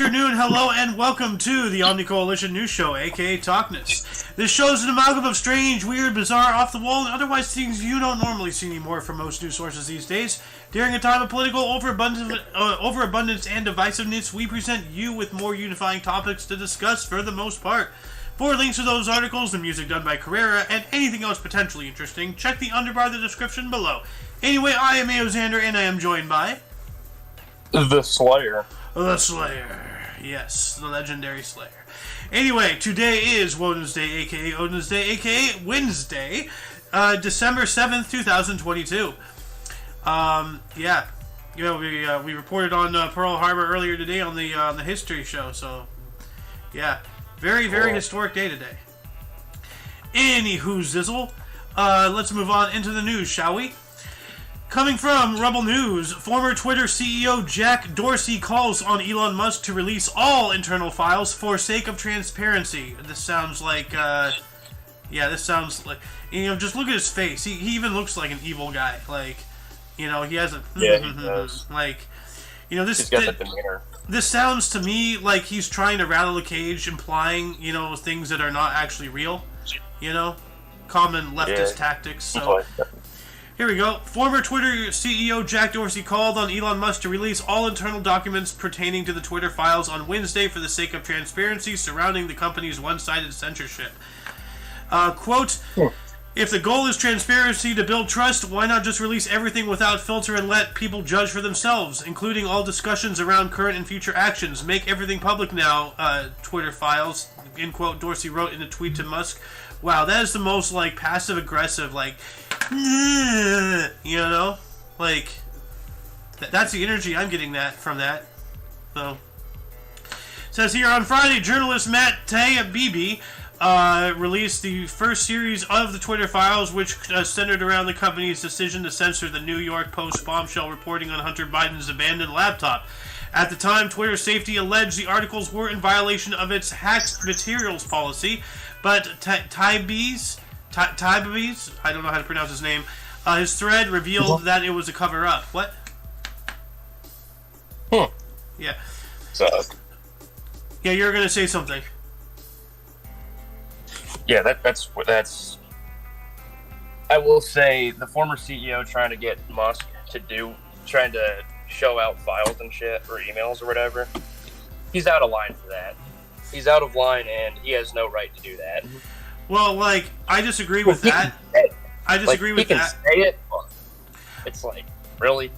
afternoon, hello, and welcome to the Omni Coalition News Show, aka TOCNS. This show is an amalgam of strange, weird, bizarre, off-the-wall, and otherwise things you don't normally see anymore from most news sources these days. During a time of political overabundance and divisiveness, we present you with more unifying topics to discuss for the most part. For links to those articles, the music done by Carrera, and anything else potentially interesting, check the underbar of the description below. Anyway, I am Aoxander, and I am joined by... The Slayer. The Slayer. Yes, the legendary Slayer. Anyway, today is Wednesday, aka Odin's Day, aka Wednesday, December 7th, 2022. Yeah. You know, we reported on Pearl Harbor earlier today on the history show, so yeah. Very historic day today. Anywho, Zizzle, let's move on into the news, shall we? Coming from Rebel News, former Twitter CEO Jack Dorsey calls on Elon Musk to release all internal files for sake of transparency. This sounds like, just look at his face. He even looks like an evil guy. Like, he has a... Yeah, he does. Like, He's got that demeanor. This sounds to me like he's trying to rattle a cage, implying, things that are not actually real. Common leftist tactics. So... Here we go. Former Twitter CEO Jack Dorsey called on Elon Musk to release all internal documents pertaining to the Twitter files on Wednesday for the sake of transparency surrounding the company's one-sided censorship. Quote, if the goal is transparency to build trust, why not just release everything without filter and let people judge for themselves, including all discussions around current and future actions. Make everything public now, Twitter files, end quote, Dorsey wrote in a tweet to Musk. Wow, that is the most, passive-aggressive, that's the energy I'm getting from that. So, says here on Friday, journalist Matt Taibbi released the first series of the Twitter files, which centered around the company's decision to censor the New York Post bombshell reporting on Hunter Biden's abandoned laptop. At the time, Twitter Safety alleged the articles were in violation of its hacked materials policy, but Taibbi's, I don't know how to pronounce his name, his thread revealed that it was a cover-up. What? Yeah. Yeah, you're going to say something. Yeah, that's. I will say the former CEO trying to get Musk trying to show out files and shit or emails or whatever. He's out of line for that. He's out of line, and he has no right to do that. Well, I disagree with that. I disagree with that. He can say it, but it's really?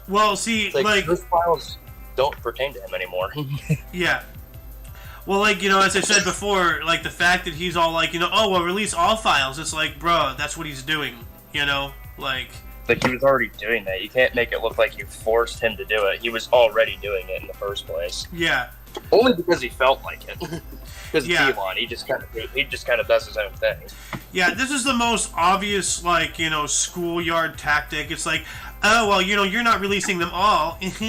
Well, see, those files don't pertain to him anymore. Yeah. Well, as I said before, the fact that he's all release all files, it's bro, that's what he's doing, he was already doing that. You can't make it look like you forced him to do it. He was already doing it in the first place. Yeah. Only because he felt like it. Because Elon, he just kind of does his own thing. Yeah, this is the most obvious, schoolyard tactic. It's oh, well, you're not releasing them all. It's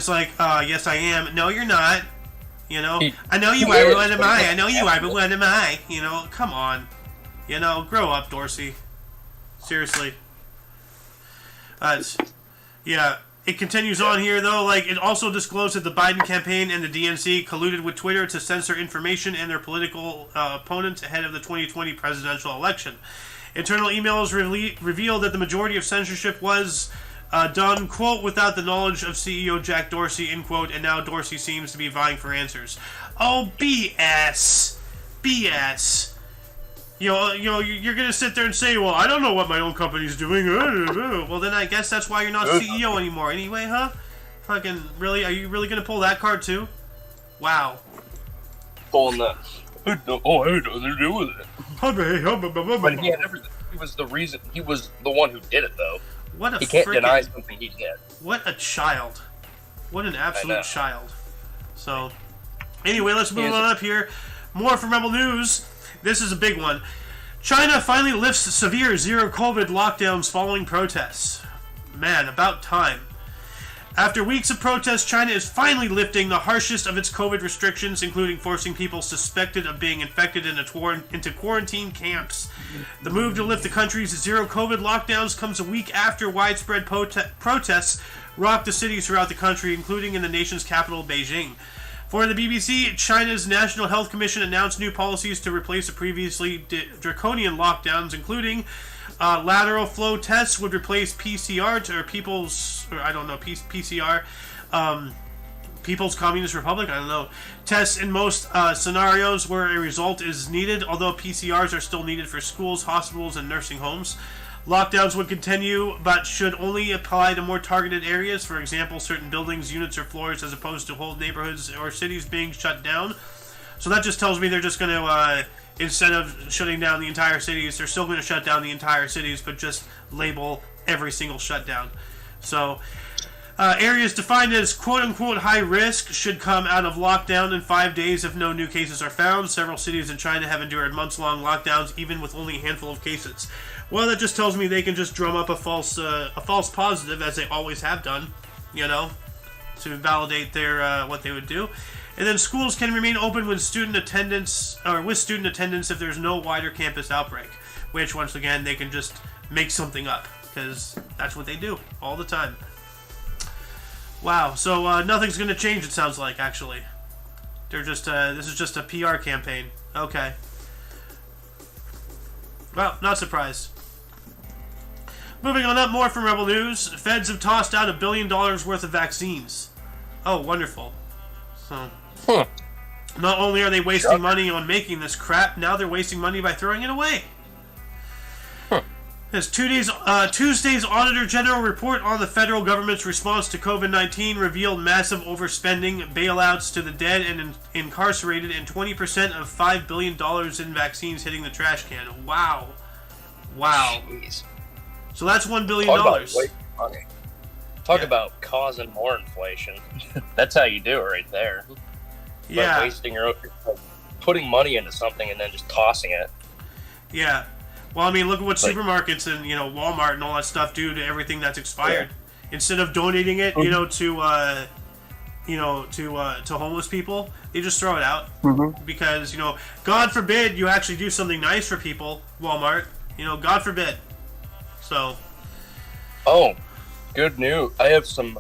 yes, I am. No, you're not. I know you are, but what am I? I know you are, but what am I? Come on. Grow up, Dorsey. Seriously. Yeah. It continues on here, though. It also disclosed that the Biden campaign and the DNC colluded with Twitter to censor information and their political opponents ahead of the 2020 presidential election. Internal emails revealed that the majority of censorship was done, quote, without the knowledge of CEO Jack Dorsey, end quote, and now Dorsey seems to be vying for answers. Oh, BS. BS. You're going to sit there and say, well, I don't know what my own company's doing. Well, then I guess that's why you're not CEO anymore anyway, huh? Fucking, really? Are you really going to pull that card, too? Wow. Pulling that. I had nothing to do with it. But he had everything. He was the reason. He was the one who did it, though. He can't deny something he did. What a child. What an absolute child. So, anyway, let's move on up here. More from Rebel News. This is a big one. China finally lifts severe zero-COVID lockdowns following protests. Man, about time. After weeks of protests, China is finally lifting the harshest of its COVID restrictions, including forcing people suspected of being infected into quarantine camps. The move to lift the country's zero-COVID lockdowns comes a week after widespread protests rocked the cities throughout the country, including in the nation's capital, Beijing. For the BBC, China's National Health Commission announced new policies to replace the previously draconian lockdowns, including lateral flow tests would replace PCR PCR, People's Communist Republic, I don't know, tests in most scenarios where a result is needed, although PCRs are still needed for schools, hospitals, and nursing homes. Lockdowns would continue, but should only apply to more targeted areas. For example, certain buildings, units, or floors, as opposed to whole neighborhoods or cities being shut down. So that just tells me they're just going to, instead of shutting down the entire cities, they're still going to shut down the entire cities, but just label every single shutdown. So, areas defined as quote-unquote high risk should come out of lockdown in 5 days if no new cases are found. Several cities in China have endured months-long lockdowns, even with only a handful of cases. Well, that just tells me they can just drum up a false positive, as they always have done, to validate their what they would do. And then schools can remain open with student attendance if there's no wider campus outbreak, which once again they can just make something up, because that's what they do all the time. Wow, so nothing's going to change, it sounds like, actually. They're just this is just a PR campaign. Okay. Well, not surprised. Moving on up, more from Rebel News. Feds have tossed out $1 billion worth of vaccines. Oh, wonderful. So, not only are they wasting money on making this crap, now they're wasting money by throwing it away. As Tuesday's Auditor General report on the federal government's response to COVID-19 revealed massive overspending, bailouts to the dead and incarcerated, and 20% of $5 billion in vaccines hitting the trash can. Wow. Jeez. So that's $1 billion. Talk about causing more inflation. That's how you do it right there. Yeah. By wasting putting money into something and then just tossing it. Yeah. Well, I mean, look at what supermarkets and Walmart and all that stuff do to everything that's expired. Yeah. Instead of donating it, to homeless people, they just throw it out because God forbid you actually do something nice for people. Walmart, God forbid. So. Oh, good news! I have some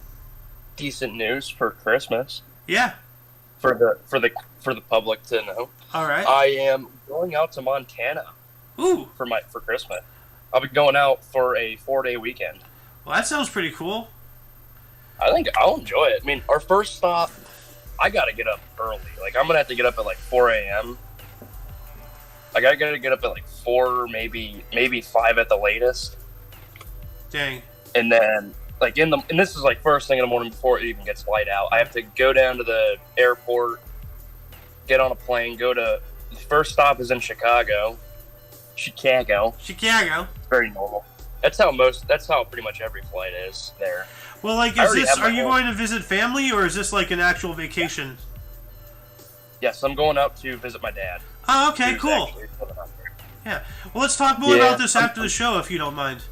decent news for Christmas. Yeah. For the public to know. All right. I am going out to Montana. Ooh. For Christmas. I'll be going out for a 4-day weekend. Well, that sounds pretty cool. I think I'll enjoy it. I mean, our first stop, I gotta get up early. Like, I'm gonna have to get up at 4 a.m. Like, I gotta get up at 4, maybe 5 at the latest. Dang. And then, and this is first thing in the morning before it even gets light out. I have to go down to the airport, get on a plane, the first stop is in Chicago. Chicago. Very normal. That's how pretty much every flight is there. Well, are you going to visit family, or is this an actual vacation? Yes, I'm going out to visit my dad. Oh, okay, cool. Yeah. Well, let's talk more about this after the show, if you don't mind.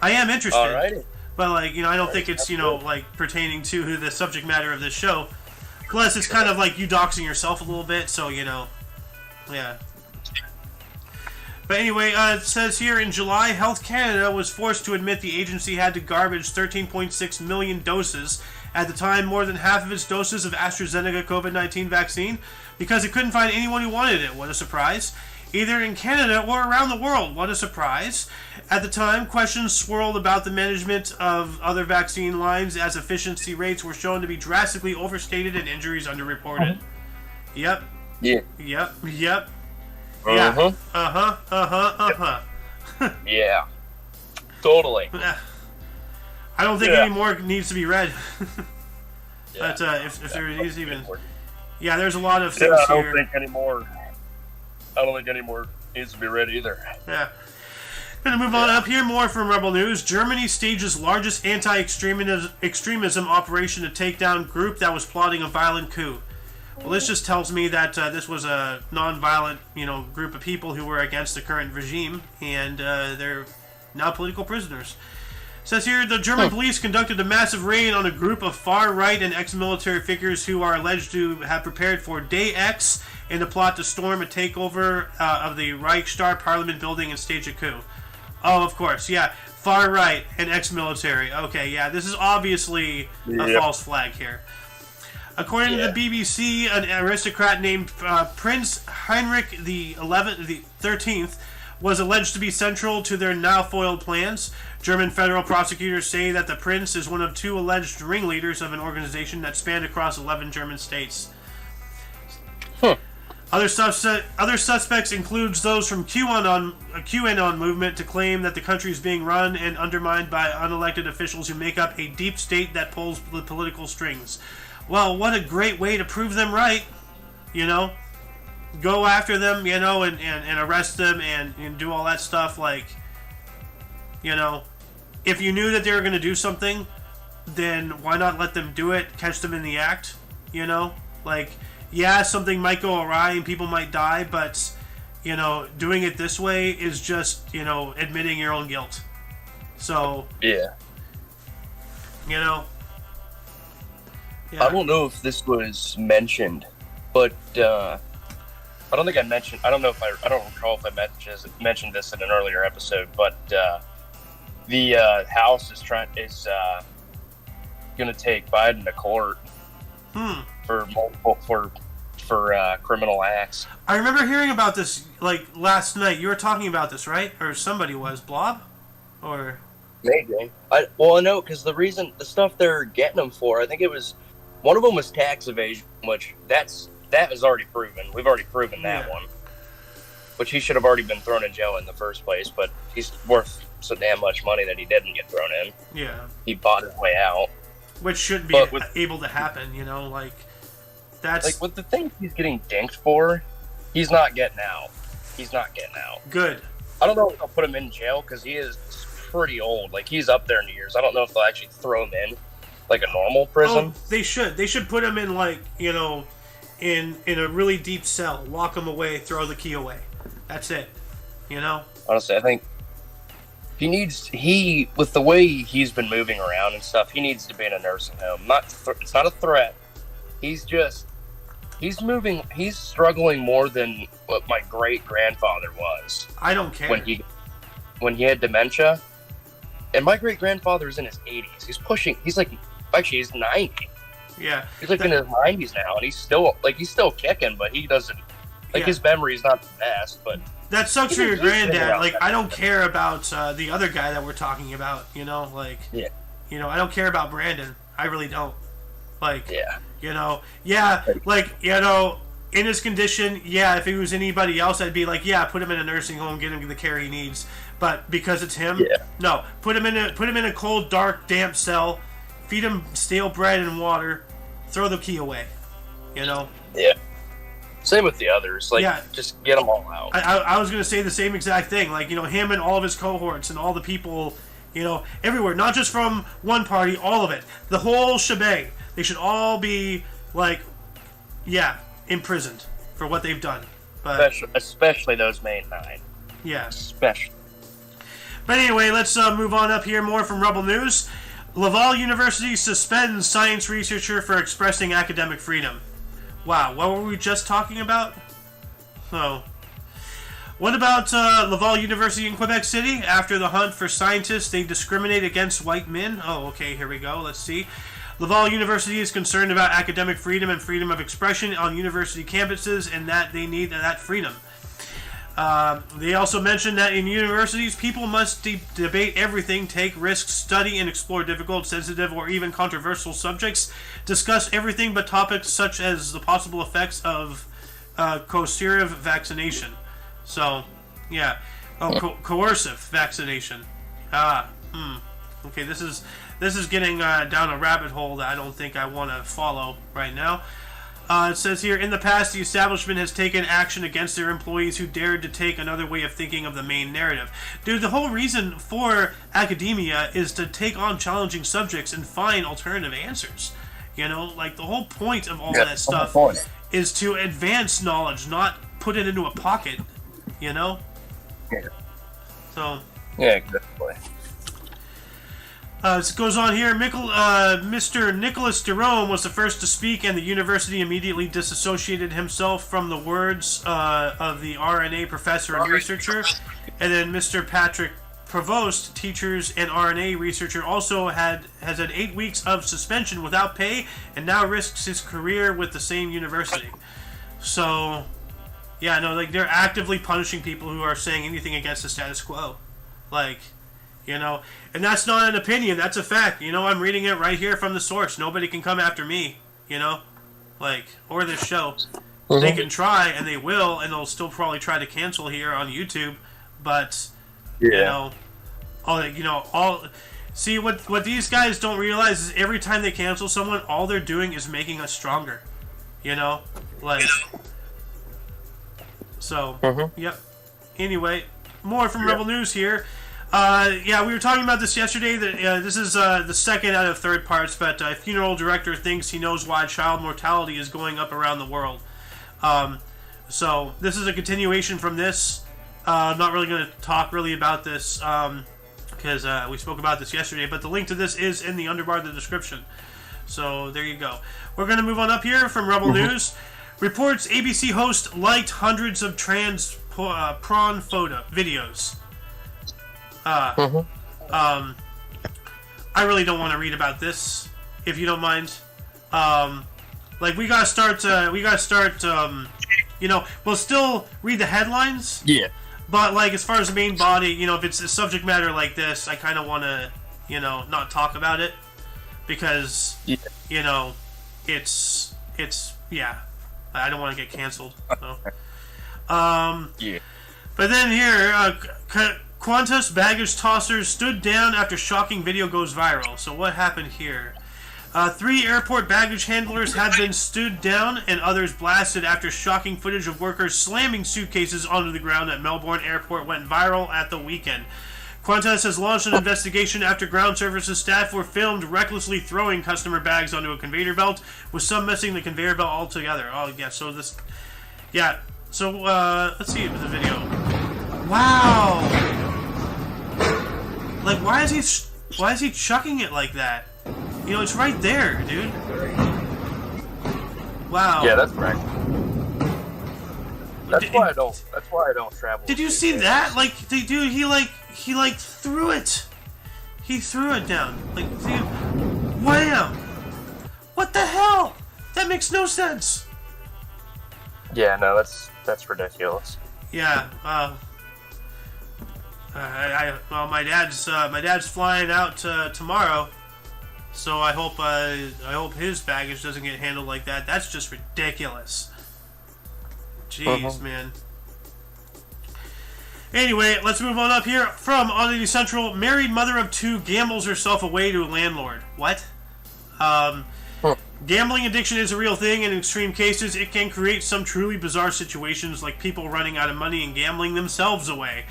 I am interested. Alrighty. But, I don't think it's, pertaining to the subject matter of this show. Plus, it's kind of like you doxing yourself a little bit, so, yeah. But anyway, it says here, in July, Health Canada was forced to admit the agency had to garbage 13.6 million doses, at the time more than half of its doses of AstraZeneca COVID-19 vaccine, because it couldn't find anyone who wanted it. What a surprise. Either in Canada or around the world. What a surprise. At the time, questions swirled about the management of other vaccine lines, as efficiency rates were shown to be drastically overstated and injuries underreported. Yep. Yeah. Yep. Yeah. Yeah. Totally. I don't think any more needs to be read. But if there is even... Yeah, there's a lot of things here. I don't think any more needs to be read either. Yeah. Gonna move on up here. More from Rebel News. Germany stages largest anti-extremism operation to take down group that was plotting a violent coup. Well, this just tells me that this was a non-violent, group of people who were against the current regime, and they're now political prisoners. It says here, the German police conducted a massive raid on a group of far-right and ex-military figures who are alleged to have prepared for Day X in the plot to storm a takeover of the Reichstag Parliament building and stage a coup. Oh, of course, yeah. Far-right and ex-military. Okay, yeah, this is obviously a false flag here. According to the BBC, an aristocrat named Prince Heinrich the 13th was alleged to be central to their now foiled plans. German federal prosecutors say that the prince is one of 2 alleged ringleaders of an organization that spanned across 11 German states. Other suspects includes those from QAnon movement to claim that the country is being run and undermined by unelected officials who make up a deep state that pulls the political strings. Well, what a great way to prove them right, Go after them, and arrest them and do all that stuff. Like, if you knew that they were going to do something, then why not let them do it, catch them in the act, Like, yeah, something might go awry and people might die, but, doing it this way is just, admitting your own guilt. So, yeah. Yeah. I don't know if this was mentioned, but I don't think I mentioned. I don't recall if I mentioned this in an earlier episode, but the House is going to take Biden to court for criminal acts. I remember hearing about this like last night. You were talking about this, right? Or somebody was Blob, or maybe. I know because the stuff they're getting him for, I think it was one of them was tax evasion, which that is already proven. We've already proven that one. Which he should have already been thrown in jail in the first place, but he's worth so damn much money that he didn't get thrown in. Yeah. He bought his way out. Which should be able to happen, that's... Like, with the things he's getting dinked for, he's not getting out. Good. I don't know if they'll put him in jail, because he is pretty old. Like, he's up there in years. I don't know if they'll actually throw him in, like, a normal prison. Oh, they should. They should put him in, like, in a really deep cell, lock him away, throw the key away. That's it. Honestly, I think with the way he's been moving around and stuff, he needs to be in a nursing home. It's not a threat. He's struggling more than what my great grandfather was. I don't care. When he had dementia, and my great grandfather is in his 80s. He's 90. Yeah. He's in his 90s now, and he's still kicking, but he doesn't, his memory's not the best, but... That sucks for your granddad. Like, I don't care about the other guy that we're talking about, I don't care about Brandon. I really don't. Like, in his condition, if it was anybody else, I'd be like, put him in a nursing home, get him the care he needs. But because it's him, no, put him in a cold, dark, damp cell, feed him stale bread and water, throw the key away, Yeah. Same with the others. Just get them all out. I was going to say the same exact thing. Like, him and all of his cohorts and all the people, everywhere. Not just from one party, all of it. The whole shebang. They should all be, imprisoned for what they've done. But especially those main 9. Yeah. Especially. But anyway, let's move on up here. More from Rebel News. Laval University suspends science researcher for expressing academic freedom. Wow, what were we just talking about? Oh. What about Laval University in Quebec City? After the hunt for scientists, they discriminate against white men? Oh, okay, here we go. Let's see. Laval University is concerned about academic freedom and freedom of expression on university campuses and that they need that freedom. They also mentioned that in universities, people must debate everything, take risks, study and explore difficult, sensitive, or even controversial subjects, discuss everything but topics such as the possible effects of coercive vaccination. So, yeah. Oh, coercive vaccination. Okay, this is getting down a rabbit hole that I don't think I want to follow right now. It says here, in the past, the establishment has taken action against their employees who dared to take another way of thinking of the main narrative. Dude, the whole reason for academia is to take on challenging subjects and find alternative answers. The whole point of all that stuff is to advance knowledge, not put it into a pocket, Yeah. So... Yeah, exactly. It goes on here. Mr. Nicholas Jerome was the first to speak, and the university immediately disassociated himself from the words of the RNA professor and researcher. And then Mr. Patrick provost, teachers, and RNA researcher has had 8 weeks of suspension without pay and now risks his career with the same university. So, yeah, no, like, they're actively punishing people who are saying anything against the status quo. Like, you know, and that's not an opinion, that's a fact. You know, I'm reading it right here from the source. Nobody can come after me, you know, like, or this show. They can try, and they will, and they'll still probably try to cancel here on YouTube, but, you know, see, what these guys don't realize is every time they cancel someone, all they're doing is making us stronger, you know, like, so, yep. Anyway, more from Rebel News here. Yeah, we were talking about this yesterday. That this is the second out of third parts, but a funeral director thinks he knows why child mortality is going up around the world. So this is a continuation from this. I'm not really going to talk really about this because we spoke about this yesterday, but the link to this is in the underbar of the description. So there you go. We're going to move on up here from Rebel News. Reports ABC host liked hundreds of trans prawn videos. I really don't want to read about this, if you don't mind. Like, we gotta start, you know, we'll still read the headlines. Yeah. But, like, as far as the main body, you know, if it's a subject matter like this, I kind of want to, you know, not talk about it. Because, you know, it's, yeah, I don't want to get canceled. So. Yeah. But then here, Qantas baggage tossers stood down after shocking video goes viral. So what happened here? 3 airport baggage handlers have been stood down and others blasted after shocking footage of workers slamming suitcases onto the ground at Melbourne Airport went viral at the weekend. Qantas has launched an investigation after ground services staff were filmed recklessly throwing customer bags onto a conveyor belt, with some missing the conveyor belt altogether. Oh, yeah, so this... Yeah, so, let's see the video. Wow! Like, why is he chucking it like that? You know, it's right there, dude. Wow. Yeah, that's right. That's why I don't travel. Did you see that? Like, dude, he threw it. He threw it down. Like, see, wham! What the hell? That makes no sense. Yeah, no, that's ridiculous. Yeah. Well, my dad's flying out tomorrow, so I hope his baggage doesn't get handled like that. That's just ridiculous. Jeez, man. Anyway, let's move on up here from Oddity Central. Married mother of 2 gambles herself away to a landlord. What? Gambling addiction is a real thing, and in extreme cases, it can create some truly bizarre situations, like people running out of money and gambling themselves away.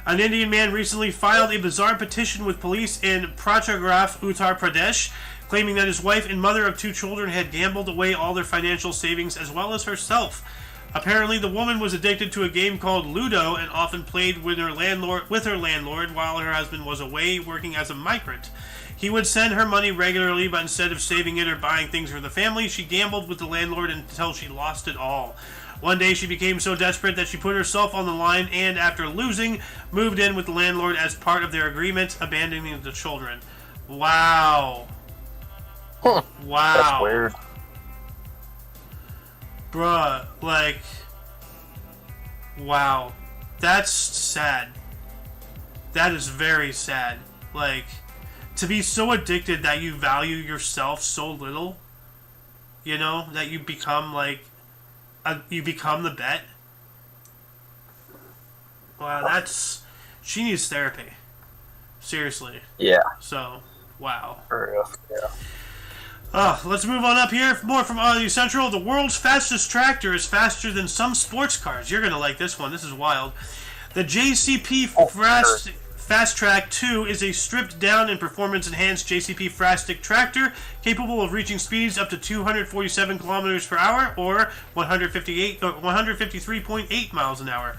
An Indian man recently filed a bizarre petition with police in Prachagraph, Uttar Pradesh, claiming that his wife and mother of 2 children had gambled away all their financial savings as well as herself. Apparently, the woman was addicted to a game called Ludo and often played with her landlord while her husband was away working as a migrant. He would send her money regularly, but instead of saving it or buying things for the family, she gambled with the landlord until she lost it all. One day she became so desperate that she put herself on the line and, after losing, moved in with the landlord as part of their agreement, abandoning the children. Wow. Huh. Wow. That's weird. Bruh, like, wow. That's sad. That is very sad. Like, to be so addicted that you value yourself so little, you know, that you become, like, you become the bet. Wow, that's... She needs therapy. Seriously. Yeah. So, wow. For real, yeah. Let's move on up here. More from Oddity Central. The world's fastest tractor is faster than some sports cars. You're going to like this one. This is wild. The JCP Fast Track 2 is a stripped-down and performance-enhanced JCP Fast-Stick tractor capable of reaching speeds up to 247 kilometers per hour or 153.8 miles an hour.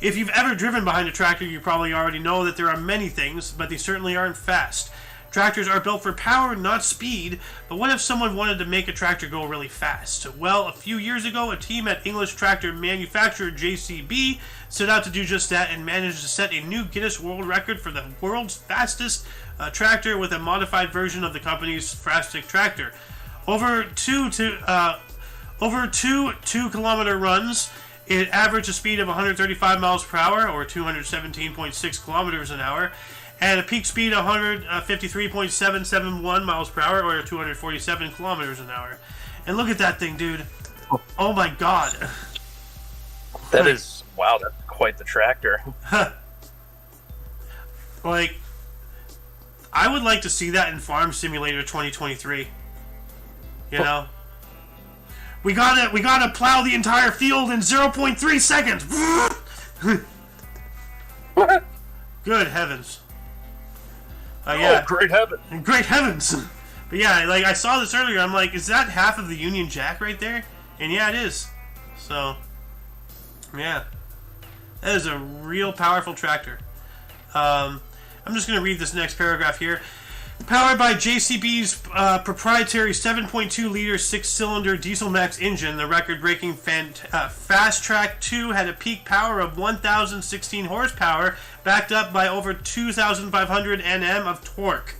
If you've ever driven behind a tractor, you probably already know that there are many things, but they certainly aren't fast. Tractors are built for power, not speed, but what if someone wanted to make a tractor go really fast? Well, a few years ago, a team at English tractor manufacturer JCB set out to do just that and managed to set a new Guinness World Record for the world's fastest tractor with a modified version of the company's fastest tractor. Over two 2-kilometer runs, it averaged a speed of 135 miles per hour, or 217.6 kilometers an hour, and a peak speed of 153.771 miles per hour, or 247 kilometers an hour. And look at that thing, dude. Oh my god. That is, wow, that's quite the tractor. Like, I would like to see that in Farm Simulator 2023. You know? We gotta plow the entire field in 0.3 seconds! Good heavens. Yeah. Oh, great heavens. Great heavens! But yeah, like, I saw this earlier, I'm like, is that half of the Union Jack right there? And yeah, it is. So, yeah. That is a real powerful tractor. I'm just gonna read this next paragraph here. Powered by JCB's proprietary 7.2-liter 6-cylinder diesel max engine, the record-breaking Fast Track 2 had a peak power of 1,016 horsepower, backed up by over 2,500 Nm of torque.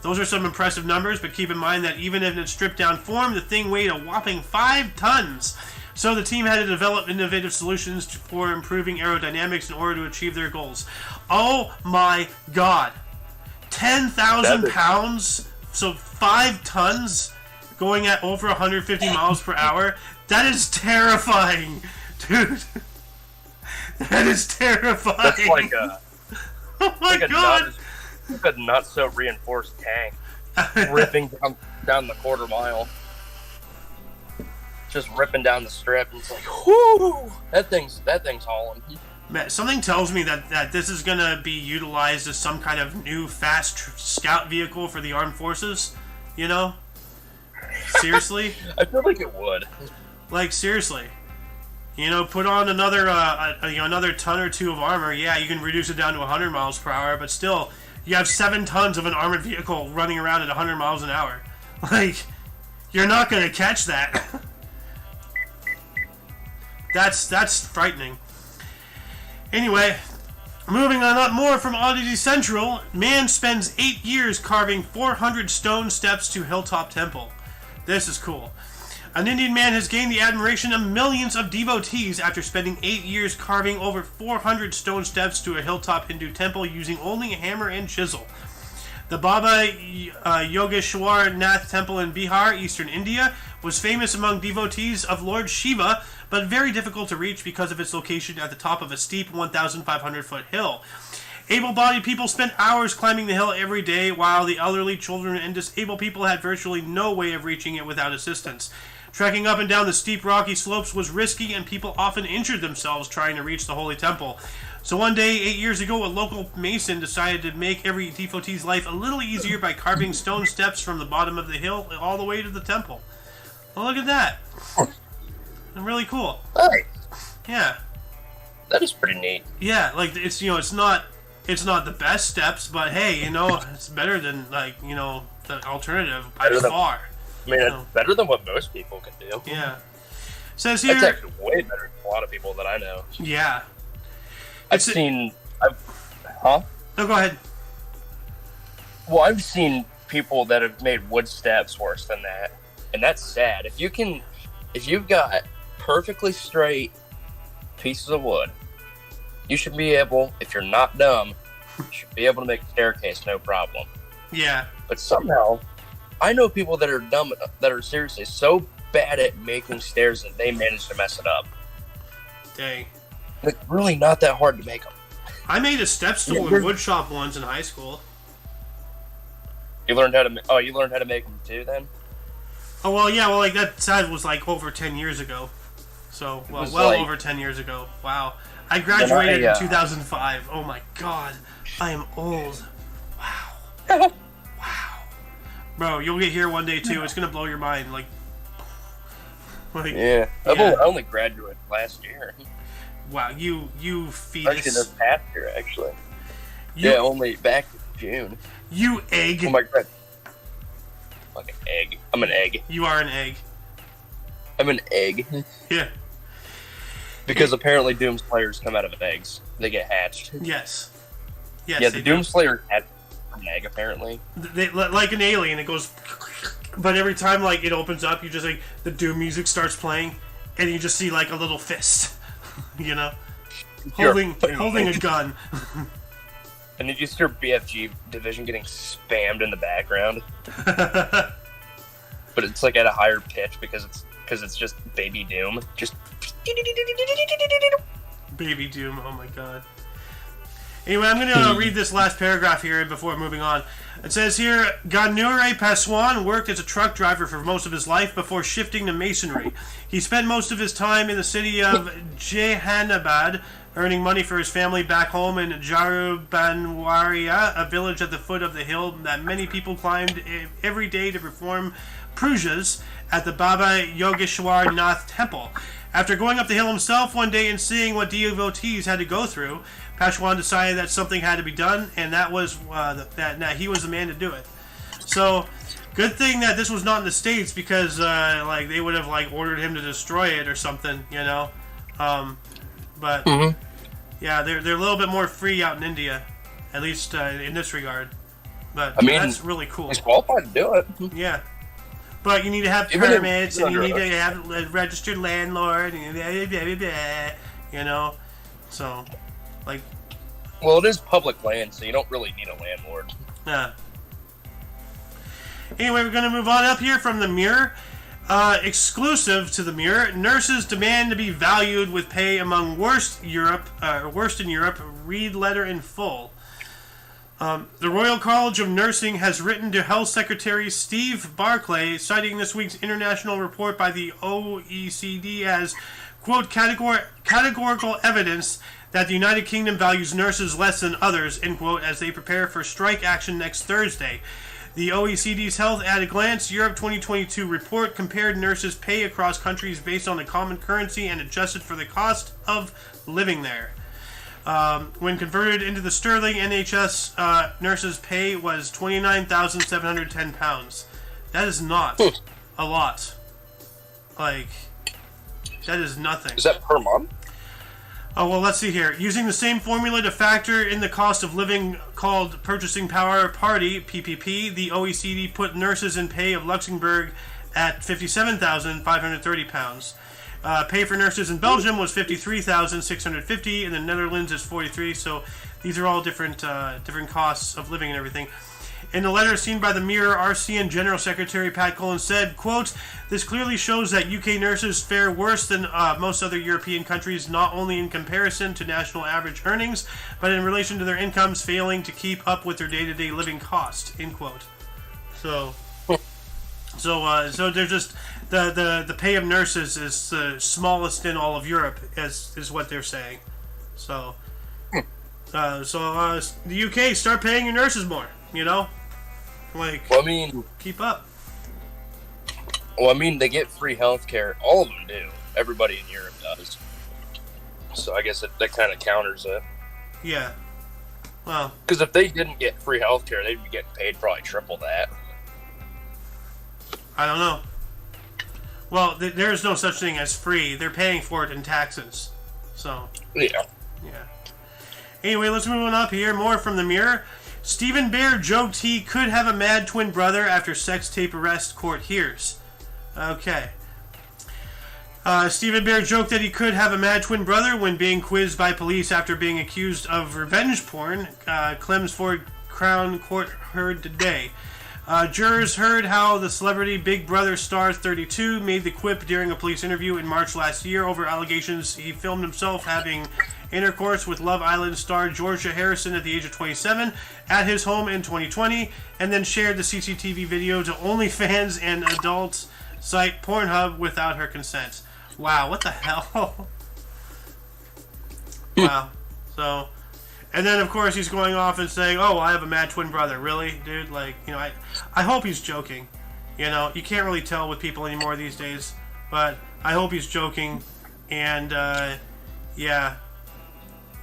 Those are some impressive numbers, but keep in mind that even in its stripped-down form, the thing weighed a whopping 5 tons. So the team had to develop innovative solutions for improving aerodynamics in order to achieve their goals. Oh my god. 10,000 pounds, so 5 tons, going at over 150 miles per hour. That is terrifying, dude. That is terrifying. That's like a, oh my god. A not so reinforced tank ripping down the quarter mile. Just ripping down the strip, and it's like, whoo! That thing's hauling. Man, something tells me that this is going to be utilized as some kind of new fast scout vehicle for the armed forces, you know? Seriously? I feel like it would. Like, seriously. You know, put on another another ton or two of armor. Yeah, you can reduce it down to 100 miles per hour, but still, you have 7 tons of an armored vehicle running around at 100 miles an hour. Like, you're not going to catch that. That's frightening. Anyway, moving on up more from Oddity Central, man spends 8 years carving 400 stone steps to Hilltop Temple. This is cool. An Indian man has gained the admiration of millions of devotees after spending 8 years carving over 400 stone steps to a hilltop Hindu temple using only a hammer and chisel. The Baba Yogeshwar Nath Temple in Bihar, eastern India, was famous among devotees of Lord Shiva, but very difficult to reach because of its location at the top of a steep 1,500-foot hill. Able-bodied people spent hours climbing the hill every day, while the elderly, children, and disabled people had virtually no way of reaching it without assistance. Trekking up and down the steep rocky slopes was risky, and people often injured themselves trying to reach the holy temple. So one day, 8 years ago, a local mason decided to make every devotee's life a little easier by carving stone steps from the bottom of the hill all the way to the temple. Well, look at that. Really cool. Hey. Yeah. That is pretty neat. Yeah, like, it's, you know, it's not the best steps, but hey, you know, it's better than, like, you know, the alternative by far. I mean, it's better than what most people can do. Yeah. Says here... It's actually way better than a lot of people that I know. Yeah. I've seen... Huh? No, go ahead. Well, I've seen people that have made wood steps worse than that. And that's sad. If you've got perfectly straight pieces of wood, you should be able, if you're not dumb, you should be able to make a staircase no problem. Yeah. But somehow, I know people that are dumb, that are seriously so bad at making stairs that they manage to mess it up. Dang. It's really not that hard to make them. I made a step stool in wood shop once in high school. You learned how to make them too then? Oh, well, yeah, well, like, that was, like, over 10 years ago. So, well, like, over 10 years ago. Wow. I graduated in 2005. Oh, my God. I am old. Wow. Wow. Bro, you'll get here one day, too. It's going to blow your mind. Like yeah. I only graduated last year. Wow, you fetus. Actually, this past year, actually. Only back June. You egg. Oh my god. Like an egg. I'm an egg. You are an egg. I'm an egg. Yeah. Because apparently Doomslayers come out of eggs. They get hatched. Yes. Yeah, the Doomslayer hatched from an egg, apparently. They, like an alien, it goes... But every time, like, it opens up, you just, like, the Doom music starts playing, and you just see, like, a little fist, you know? Holding a gun. And then you just hear BFG Division getting spammed in the background. But it's, like, at a higher pitch because it's just Baby Doom. Just... Baby Doom, oh my god. Anyway, I'm going to read this last paragraph here before moving on. It says here, Ganure Paswan worked as a truck driver for most of his life before shifting to masonry. He spent most of his time in the city of Jehanabad, earning money for his family back home in Jarubanwaria, a village at the foot of the hill that many people climbed every day to perform pujas at the Baba Yogeshwar Nath temple. After going up the hill himself one day and seeing what devotees had to go through, Pashwan decided that something had to be done, and that was that he was the man to do it. So, good thing that this was not in the States, because like they would have like ordered him to destroy it or something, you know. But yeah, they're a little bit more free out in India, at least in this regard. But I mean, that's really cool. He's qualified to do it. Yeah. But you need to have permits, and you need to have a registered landlord, and blah, blah, blah, you know. So, like... Well, it is public land, so you don't really need a landlord. Yeah. Anyway, we're going to move on up here from the Mirror. Exclusive to the Mirror, nurses demand to be valued with pay among worst in Europe. Read letter in full. The Royal College of Nursing has written to Health Secretary Steve Barclay, citing this week's international report by the OECD as, quote, categorical evidence that the United Kingdom values nurses less than others, end quote, as they prepare for strike action next Thursday. The OECD's Health at a Glance Europe 2022 report compared nurses' pay across countries based on the common currency and adjusted for the cost of living there. When converted into the sterling, NHS nurses' pay was £29,710. That is not a lot. Like, that is nothing. Is that per month? Oh, well, let's see here. Using the same formula to factor in the cost of living called Purchasing Power Parity, PPP, the OECD put nurses in pay of Luxembourg at £57,530. Pay for nurses in Belgium was $53,650, and the Netherlands is $43,000. So these are all different costs of living and everything. In a letter seen by the Mirror, RCN General Secretary Pat Cullen said, quote, "This clearly shows that UK nurses fare worse than most other European countries, not only in comparison to national average earnings, but in relation to their incomes failing to keep up with their day-to-day living costs," end quote. So they're just the pay of nurses is the smallest in all of Europe, is what they're saying. So the UK, start paying your nurses more. You know, like, well, I mean, keep up. Well, I mean, they get free healthcare. All of them do. Everybody in Europe does. So I guess that kind of counters it. Yeah. Well, because if they didn't get free healthcare, they'd be getting paid probably triple that. I don't know. Well, there is no such thing as free. They're paying for it in taxes. So. Yeah. Yeah. Anyway, let's move on up here. More from the Mirror. Stephen Bear joked he could have a mad twin brother after sex tape arrest, court hears. Okay. Stephen Bear joked that he could have a mad twin brother when being quizzed by police after being accused of revenge porn, Chelmsford Crown Court heard today. Jurors heard how the celebrity Big Brother star 32 made the quip during a police interview in March last year over allegations he filmed himself having intercourse with Love Island star Georgia Harrison at the age of 27 at his home in 2020, and then shared the CCTV video to OnlyFans and adult site Pornhub without her consent. Wow, what the hell? Wow. So, and then of course he's going off and saying, "Oh, I have a mad twin brother." Really, dude? Like, you know, I hope he's joking. You know, you can't really tell with people anymore these days, but I hope he's joking. And yeah.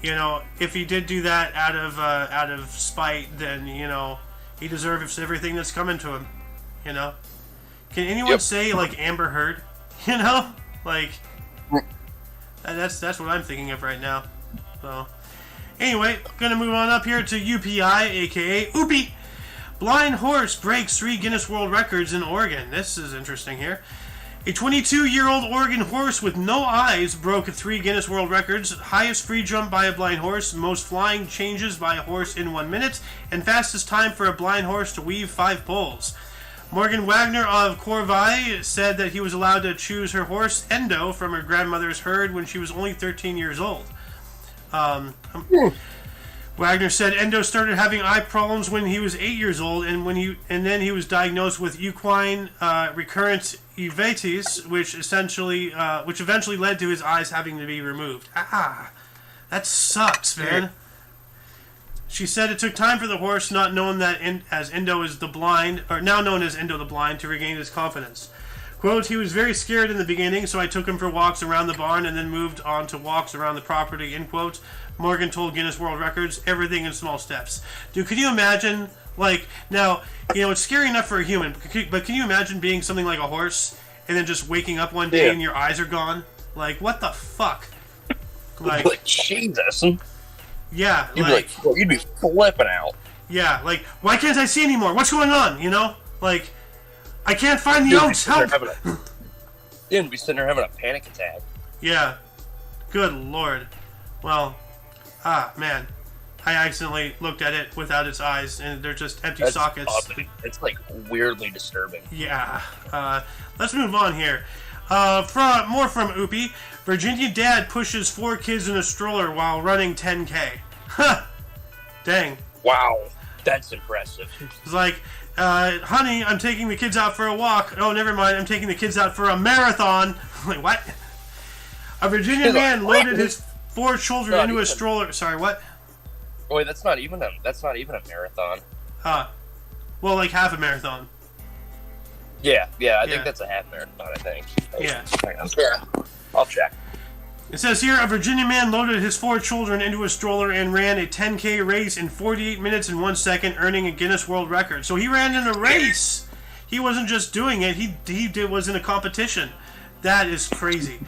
if he did do that out of spite, then he deserves everything that's coming to him. Can anyone say like Amber Heard? Like that's what I'm thinking of right now. So anyway, gonna move on up here to UPI, aka Oopie. Blind horse breaks 3 Guinness World Records in Oregon. This is interesting here. A 22-year-old Oregon horse with no eyes broke 3 Guinness World Records: highest free jump by a blind horse, most flying changes by a horse in 1 minute, and fastest time for a blind horse to weave 5 poles. Morgan Wagner of Corvai said that he was allowed to choose her horse, Endo, from her grandmother's herd when she was only 13 years old. Wagner said Endo started having eye problems when he was 8 years old, and then he was diagnosed with equine recurrent uveitis, which eventually led to his eyes having to be removed. That sucks, man. She said it took time for the horse, not known that as Endo is the blind, or now known as Endo the blind, to regain his confidence. Quote, he was very scared in the beginning, so I took him for walks around the barn and then moved on to walks around the property, end quote. Morgan told Guinness World Records, everything in small steps. Dude, could you imagine, now, it's scary enough for a human, but can you imagine being something like a horse and then just waking up one day and your eyes are gone? Like, what the fuck? Like Jesus. Yeah, you'd be flipping out. Yeah, why can't I see anymore? What's going on, I can't find the oats. Help! You'd be sitting there having a panic attack. Yeah. Good Lord. Well, man. I accidentally looked at it without its eyes, and they're just empty sockets. Awesome. It's, weirdly disturbing. Yeah. Let's move on here. More from Oopie. Virginia dad pushes 4 kids in a stroller while running 10K. Huh. Dang. Wow. That's impressive. It's like, honey, I'm taking the kids out for a walk. Oh, never mind. I'm taking the kids out for a marathon. Like, what? A Virginia man loaded his 4 children into a stroller. Sorry, what? Wait, that's not even a marathon. Well, like half a marathon. Yeah, I think that's a half marathon, I think. Yeah. I'll check. It says here, a Virginia man loaded his 4 children into a stroller and ran a 10K race in 48 minutes and 1 second, earning a Guinness World Record. So he ran in a race. He wasn't just doing it. He was in a competition. That is crazy.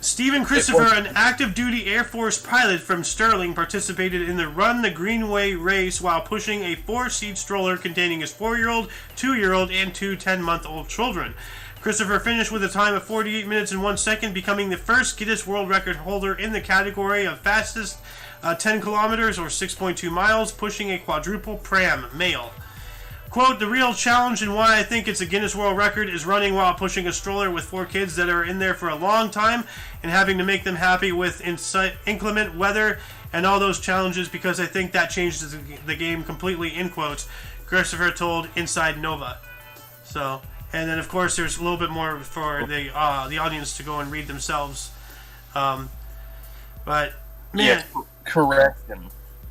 Stephen Christopher, an active-duty Air Force pilot from Sterling, participated in the Run the Greenway race while pushing a 4-seat stroller containing his 4-year-old, 2-year-old, and 2 10-month-old children. Christopher finished with a time of 48 minutes and 1 second, becoming the first Guinness World Record holder in the category of fastest 10 kilometers or 6.2 miles, pushing a quadruple pram male. Quote, the real challenge and why I think it's a Guinness World Record is running while pushing a stroller with 4 kids that are in there for a long time and having to make them happy with inclement weather and all those challenges, because I think that changes the game completely, end quotes, Christopher told Inside Nova. So, and then of course there's a little bit more for the audience to go and read themselves. But, man. Yeah,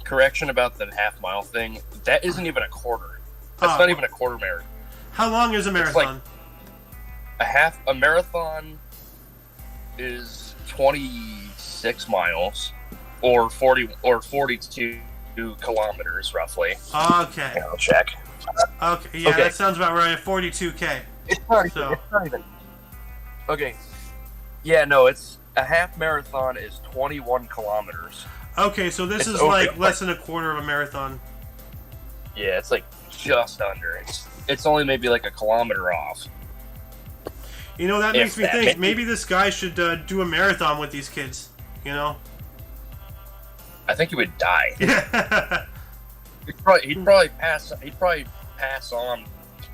correction about the half-mile thing. That isn't even a quarter. That's not even a quarter marathon. How long is a marathon? A marathon is 26 miles or 42 kilometers roughly. Okay. Yeah, I'll check. Okay, yeah, that sounds about right. 42K. It's not even. Okay. Yeah, no, it's a half marathon is 21 kilometers. Okay, so this is less than a quarter of a marathon. Yeah, it's just under. It's only maybe a kilometer off. That makes me think maybe this guy should do a marathon with these kids. I think he would die. Yeah. He'd probably pass on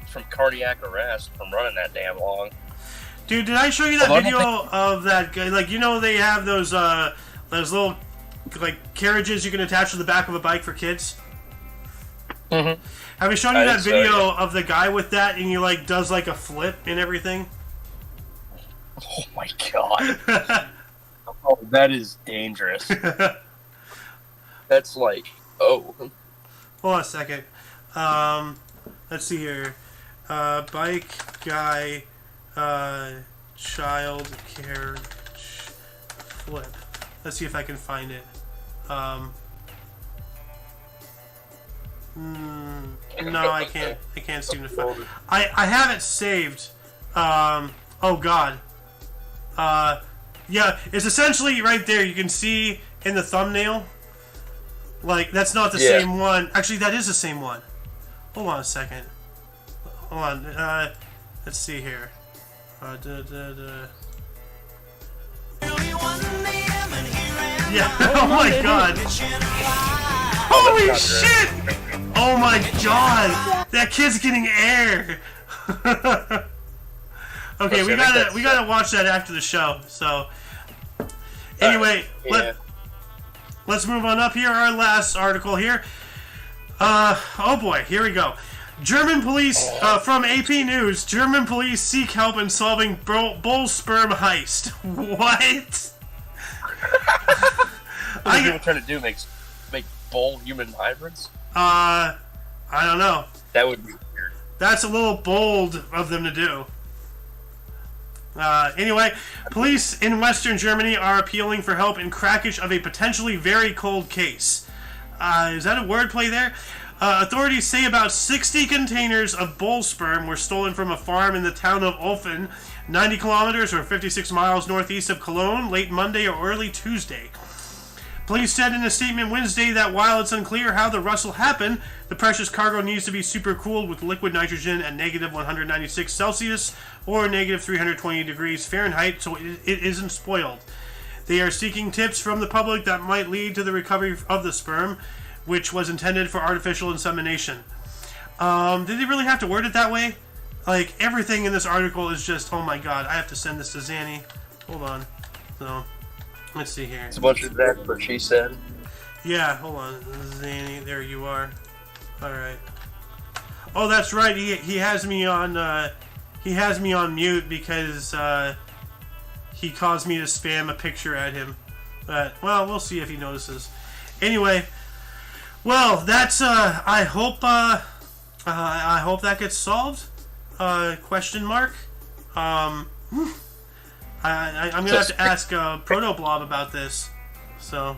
from cardiac arrest from running that damn long. Dude, did I show you that video of that guy? They have those little carriages you can attach to the back of a bike for kids. Mm-hmm. Have I shown you that video of the guy with that, and he does a flip and everything? Oh my god! Oh, that is dangerous. That's Hold on a second. Let's see here. Bike guy, child care flip. Let's see if I can find it. No, I can't. I can't seem to find. I have it saved. Oh God. Yeah, it's essentially right there. You can see in the thumbnail. Like, that's not the same one. Actually, that is the same one. Hold on a second. Hold on. Let's see here. Yeah. Oh my God. Holy shit! Oh my God! That kid's getting air. Okay, we gotta watch that after the show. So, anyway, let's move on up here. Our last article here. Oh boy, here we go. German police from AP News. German police seek help in solving bull sperm heist. What? What are people trying to do? Make bull human hybrids? I don't know. That would be weird. That's a little bold of them to do. Anyway, police in Western Germany are appealing for help in crackage of a potentially very cold case. Is that a wordplay there? Authorities say about 60 containers of bull sperm were stolen from a farm in the town of Olfen, 90 kilometers or 56 miles northeast of Cologne, late Monday or early Tuesday. Police said in a statement Wednesday that while it's unclear how the rustle happened, the precious cargo needs to be supercooled with liquid nitrogen at negative 196 Celsius or negative 320 degrees Fahrenheit so it isn't spoiled. They are seeking tips from the public that might lead to the recovery of the sperm, which was intended for artificial insemination. Did they really have to word it that way? Like, everything in this article is just, oh my God, I have to send this to Zanny. Hold on. So, let's see here. It's a bunch of that's what she said. Yeah, hold on. Zanny, there you are. Alright. Oh, that's right, he has me on, mute because, he caused me to spam a picture at him. But, well, we'll see if he notices. Anyway, well, that's, I hope that gets solved. Question mark. I'm gonna have to ask Protoblob about this. So.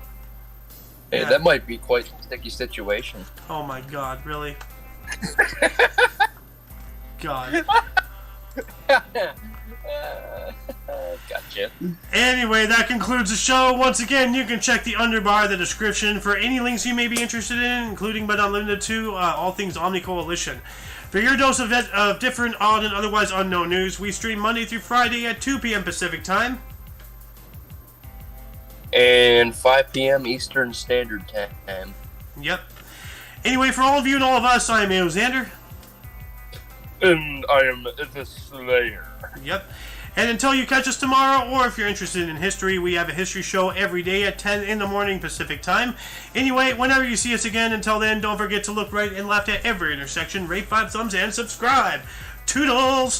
Hey, that might be quite a sticky situation. Oh my God, really? God. Gotcha. Anyway, that concludes the show. Once again, you can check the underbar, the description, for any links you may be interested in, including but not limited to all things OMNI Coalition. For your dose of different, odd, and otherwise unknown news, we stream Monday through Friday at 2 p.m. Pacific Time. And 5 p.m. Eastern Standard Time. Yep. Anyway, for all of you and all of us, I am Xander. And I am the Slayer. Yep. And until you catch us tomorrow, or if you're interested in history, we have a history show every day at 10 in the morning Pacific Time. Anyway, whenever you see us again, until then, don't forget to look right and left at every intersection, rate 5 thumbs, and subscribe. Toodles!